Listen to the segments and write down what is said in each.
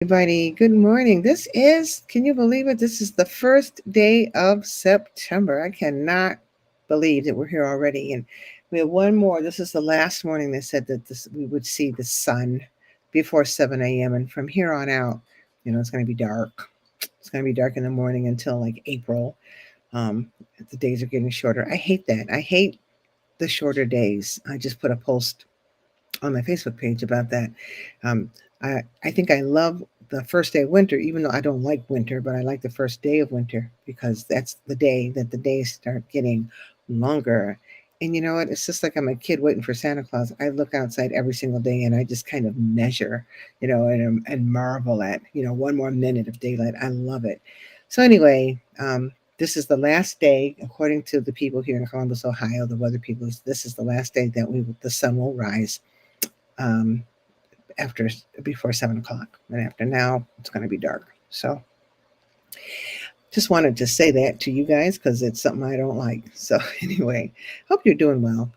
Everybody, good morning. Can you believe it? This is the first day of September. I cannot believe that we're here already. And we have one more. This is the last morning they said that we would see the sun before 7 a.m. And from here on out, it's going to be dark. It's going to be dark in the morning until like April. Um, the days are getting shorter. I hate that. I hate the shorter days. I just put a post on my Facebook page about that. Um, I think I love the first day of winter, even though I don't like winter, but I like the first day of winter because that's the day that the days start getting longer. And you know what? It's just like I'm a kid waiting for Santa Claus. I look outside every single day and I just kind of measure, and marvel at, one more minute of daylight. I love it. So anyway, this is the last day, according to the people here in Columbus, Ohio, the weather people. This is the last day that the sun will rise um, after before 7 o'clock, and after now it's going to be dark. So just wanted to say that to you guys because it's something I don't like. So anyway, hope you're doing well.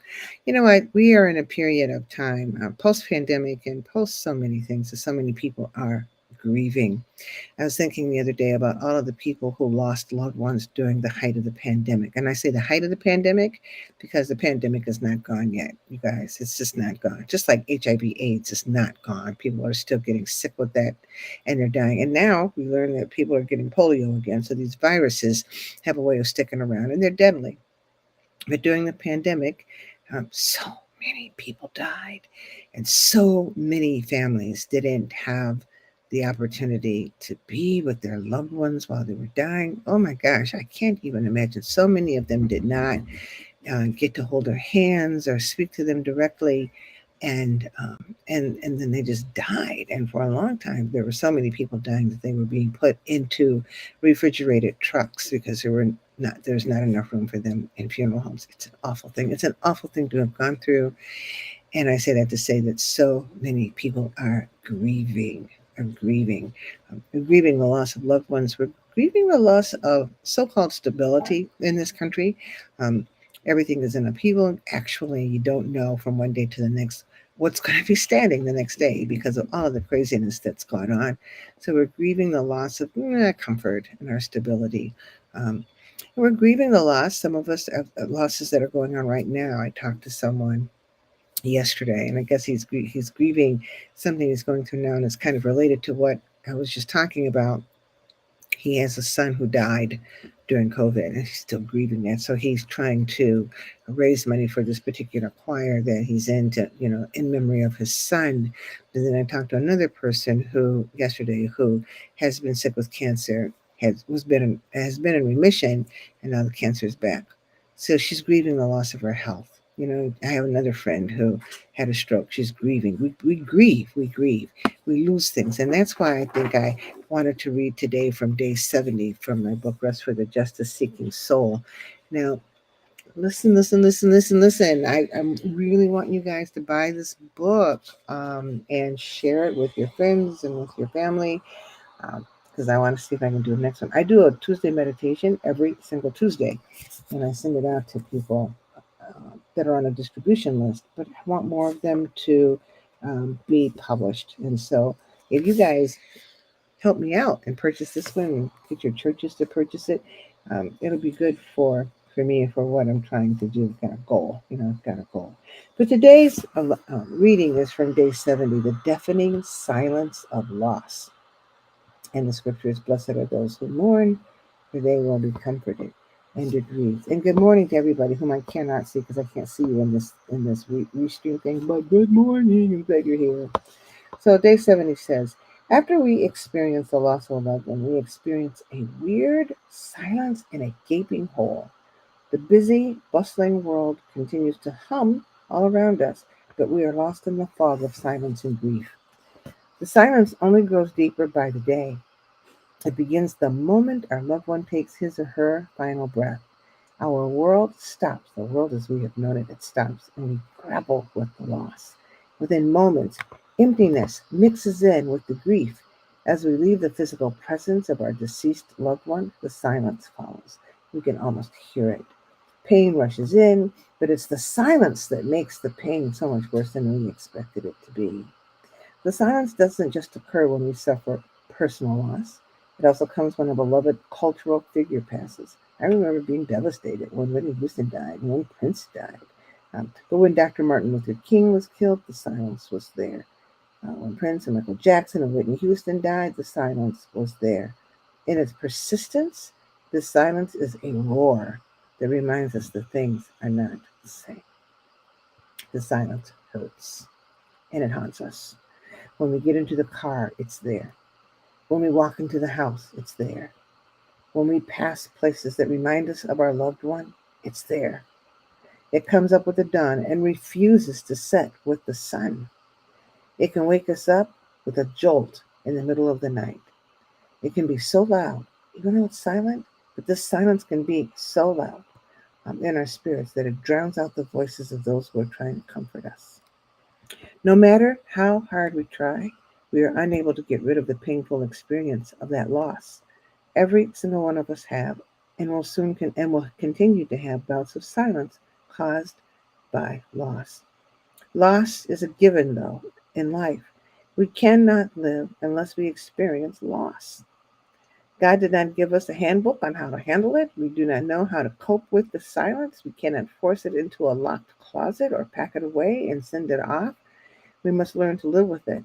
You know what? We are in a period of time, post pandemic and post so many things, that so many people are grieving. I was thinking the other day about all of the people who lost loved ones during the height of the pandemic. And I say the height of the pandemic because the pandemic is not gone yet, you guys. It's just not gone. Just like HIV/AIDS is not gone. People are still getting sick with that and they're dying. And now we learn that people are getting polio again. So these viruses have a way of sticking around and they're deadly. But during the pandemic, so many people died, and so many families didn't have the opportunity to be with their loved ones while they were dying. Oh my gosh, I can't even imagine. So many of them did not get to hold their hands or speak to them directly. And then they just died. And for a long time, there were so many people dying that they were being put into refrigerated trucks because there's not enough room for them in funeral homes. It's an awful thing. It's an awful thing to have gone through. And I say that to say that so many people are grieving, are grieving, we're grieving the loss of loved ones. We're grieving the loss of so-called stability in this country. Um, Everything is in upheaval. Actually, you don't know from one day to the next what's going to be standing the next day because of all of the craziness that's gone on. So we're grieving the loss of comfort and our stability. We're grieving the loss. Some of us have losses that are going on right now. I talked to someone yesterday, and I guess he's grieving something he's going through now, and it's kind of related to what I was just talking about. He has a son who died during COVID, and he's still grieving that. So he's trying to raise money for this particular choir that he's in to, in memory of his son. And then I talked to another person who yesterday who has been sick with cancer, has been in remission, and now the cancer is back. So she's grieving the loss of her health. I have another friend who had a stroke. She's grieving. We grieve, we lose things, and that's why I think I wanted to read today from day 70 from my book, Rest for the Justice Seeking Soul. Now, listen. I really want you guys to buy this book and share it with your friends and with your family because I want to see if I can do the next one. I do a Tuesday meditation every single Tuesday, and I send it out to people that are on a distribution list, but I want more of them to be published. And so, if you guys help me out and purchase this one and get your churches to purchase it, it'll be good for me and for what I'm trying to do. I've got a goal, I've got a goal. But today's reading is from day 70, The Deafening Silence of Loss. And the scripture is, Blessed are those who mourn, for they will be comforted. And it reads, and good morning to everybody whom I cannot see because I can't see you in this restream thing. But good morning, I'm glad you're here. So day 70 says, after we experience the loss of a loved one, we experience a weird silence in a gaping hole. The busy, bustling world continues to hum all around us, but we are lost in the fog of silence and grief. The silence only grows deeper by the day. It begins the moment our loved one takes his or her final breath. Our world stops. The world as we have known it, it stops, and we grapple with the loss. Within moments, emptiness mixes in with the grief. As we leave the physical presence of our deceased loved one, the silence follows. We can almost hear it. Pain rushes in, but it's the silence that makes the pain so much worse than we expected it to be. The silence doesn't just occur when we suffer personal loss. It also comes when a beloved cultural figure passes. I remember being devastated when Whitney Houston died and when Prince died. But when Dr. Martin Luther King was killed, the silence was there. When Prince and Michael Jackson and Whitney Houston died, the silence was there. In its persistence, this silence is a roar that reminds us that things are not the same. The silence hurts and it haunts us. When we get into the car, it's there. When we walk into the house, it's there. When we pass places that remind us of our loved one, it's there. It comes up with the dawn and refuses to set with the sun. It can wake us up with a jolt in the middle of the night. It can be so loud, even though it's silent, but this silence can be so loud in our spirits that it drowns out the voices of those who are trying to comfort us. No matter how hard we try, we are unable to get rid of the painful experience of that loss. Every single one of us have and will continue to have bouts of silence caused by loss. Loss is a given though in life. We cannot live unless we experience loss. God did not give us a handbook on how to handle it. We do not know how to cope with the silence. We cannot force it into a locked closet or pack it away and send it off. We must learn to live with it.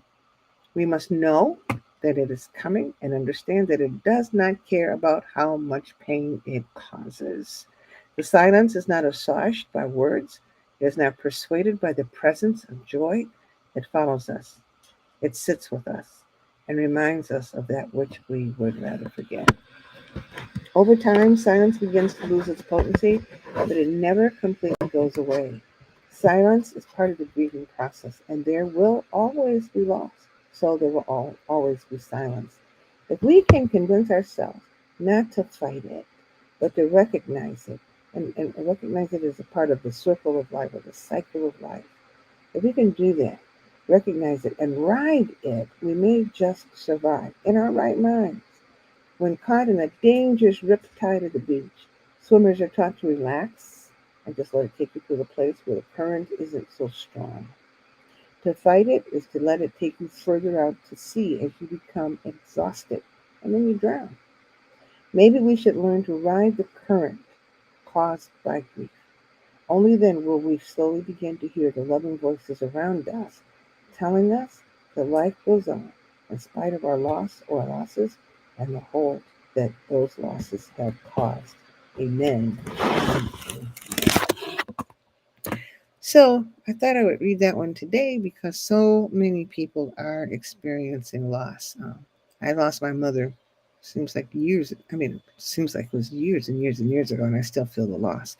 We must know that it is coming and understand that it does not care about how much pain it causes. The silence is not assuaged by words. It is not persuaded by the presence of joy. It follows us. It sits with us and reminds us of that which we would rather forget. Over time, silence begins to lose its potency, but it never completely goes away. Silence is part of the grieving process, and there will always be loss, so there will always be silence. If we can convince ourselves not to fight it, but to recognize it, and recognize it as a part of the circle of life or the cycle of life, if we can do that, recognize it, and ride it, we may just survive in our right minds. When caught in a dangerous riptide of the beach, swimmers are taught to relax and just let it take you to the place where the current isn't so strong. To fight it is to let it take you further out to sea as you become exhausted and then you drown. Maybe we should learn to ride the current caused by grief. Only then will we slowly begin to hear the loving voices around us telling us that life goes on in spite of our loss or losses and the hole that those losses have caused. Amen. So I thought I would read that one today because so many people are experiencing loss. I lost my mother. Seems like years. I mean, it seems like it was years and years and years ago, and I still feel the loss.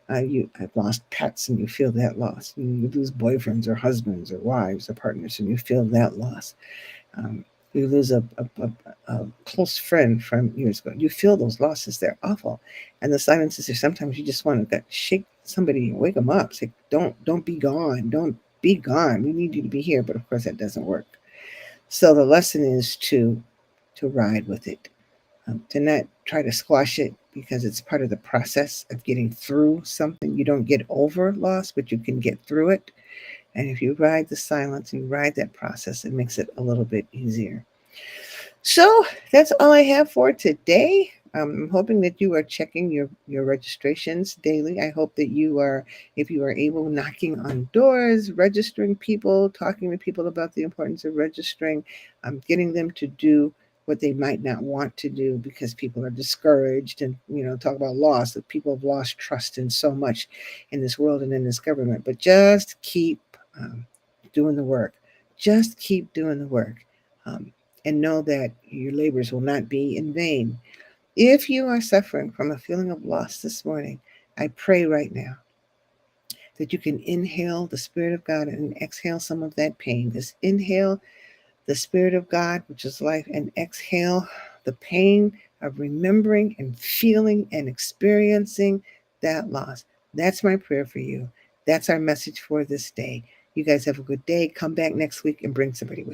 I've lost pets, and you feel that loss. You lose boyfriends or husbands or wives or partners, and you feel that loss. Um, you lose a close friend from years ago. You feel those losses; they're awful, and the silence is there. Sometimes you just want to shake somebody and wake them up. Say, don't be gone. Don't be gone. We need you to be here." But of course, that doesn't work. So the lesson is to ride with it, to not try to squash it because it's part of the process of getting through something. You don't get over loss, but you can get through it. And if you ride the silence and you ride that process, it makes it a little bit easier. So that's all I have for today. I'm hoping that you are checking your registrations daily. I hope that you are, if you are able, knocking on doors, registering people, talking to people about the importance of registering, getting them to do what they might not want to do because people are discouraged and, talk about loss, that people have lost trust in so much in this world and in this government. But just keep doing the work. Just keep doing the work. Um, and know that your labors will not be in vain. If you are suffering from a feeling of loss this morning, I pray right now that you can inhale the Spirit of God and exhale some of that pain. Just inhale the Spirit of God, which is life, and exhale the pain of remembering and feeling and experiencing that loss. That's my prayer for you. That's our message for this day. You guys have a good day. Come back next week and bring somebody with you.